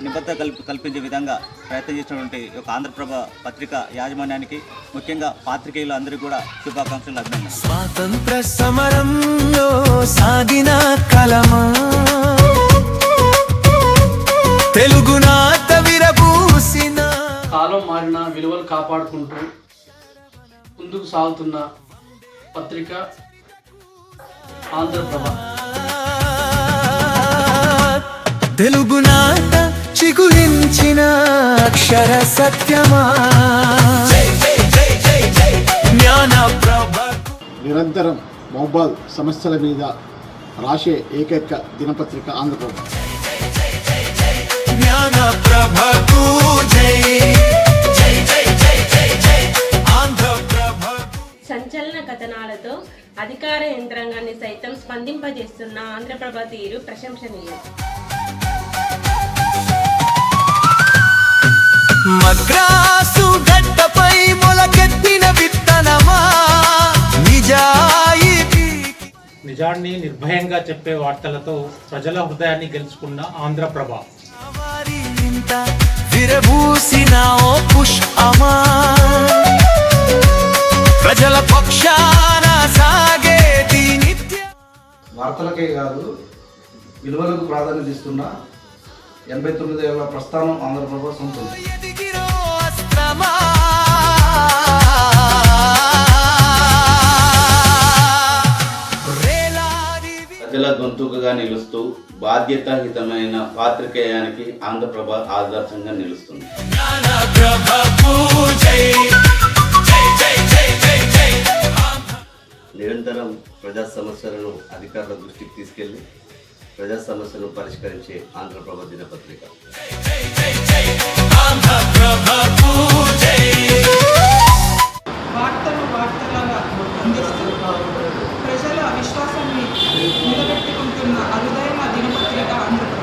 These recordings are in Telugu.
నిబద్ధత కల్పించే విధంగా ప్రయత్నం చేసినటువంటి ఒక ఆంధ్రప్రభ పత్రిక యాజమాన్యానికి, ముఖ్యంగా పాత్రికేయులు అందరికీ కూడా శుభాకాంక్షలు, అభినందనలు. స్వాతంత్ర సమరంలో సాగిన కలమా తెలుగునాట విరబూసిన, కాలం మారిన విలువలు కాపాడుకుంటూ ముందుకు సాగుతున్న పత్రిక ఆంధ్రప్రభ. తెలుగునాట చిగురించిన అక్షర సత్యమా జ్ఞానప్రభ. నిరంతరం మొబైల్ సమస్యల మీద రాసే ఏకైక దినపత్రిక ఆంధ్రప్రభ. జ్ఞానప్రభకు జై జై జై జై జై జై ఆంధ్రప్రభ. సంచలన కథనాలతో అధికార యంత్రాంగాన్ని సైతం స్పందింపజేస్తున్న ఆంధ్రప్రభ తీరు ప్రశంసనీయం. మద్రాసు గడ్డపై మొలకెత్తిన విత్తనమా నిజాన్ని నిర్భయంగా చెప్పే వార్తలతో ప్రజల హృదయాన్ని గెలుచుకున్న ఆంధ్రప్రభ. విరబూసిన ఓ పుష్పమా ప్రజల పక్షాన సాగేది నిత్య. వార్తలకే కాదు, విలువలకు ప్రాధాన్యత ఇస్తున్న 89 ఏళ్ల ప్రస్థానం ఆంధ్రప్రభ సొంతం. ప్రజల గొంతుకగా నిలుస్తూ బాధ్యతాహితమైన పాత్రికేయానికి ఆంధ్రప్రభ ఆదర్శంగా నిలుస్తుంది. నిరంతరం ప్రజా సమస్యలను అధికారుల దృష్టికి తీసుకెళ్లి ప్రజా సమస్యలను పరిష్కరించే ఆంధ్రప్రభ దినపత్రిక. వార్తలాగా అందిస్తూ ప్రజల విశ్వాసాన్ని నిలబెట్టుకుంటున్న అరుదైన దినపత్రిక ఆంధ్రప్రభ.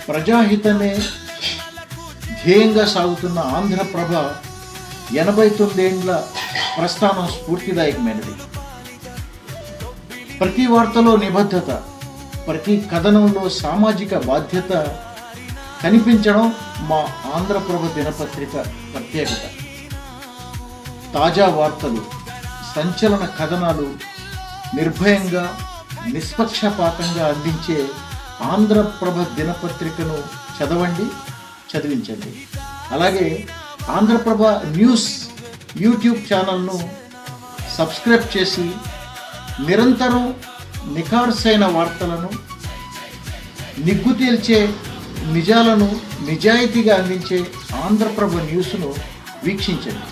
ప్రజాహితమే ధ్యేయంగా సాగుతున్న ఆంధ్రప్రభ 89 ఏండ్ల ప్రస్థానం స్ఫూర్తిదాయకమైనది. ప్రతి వార్తలో నిబద్ధత, ప్రతి కథనంలో సామాజిక బాధ్యత కనిపించడం మా ఆంధ్రప్రభ దినపత్రిక ప్రత్యేకత. తాజా వార్తలు, సంచలన కథనాలు నిర్భయంగా నిష్పక్షపాతంగా అందించే ఆంధ్రప్రభ దినపత్రికను చదవండి, చదివించండి. అలాగే ఆంధ్రప్రభ న్యూస్ యూట్యూబ్ ఛానల్ను సబ్స్క్రైబ్ చేసి నిరంతరం నిఖార్సైన వార్తలను, నిగ్గు తేల్చే నిజాలను నిజాయితీగా అందించే ఆంధ్రప్రభ న్యూస్ను వీక్షించండి.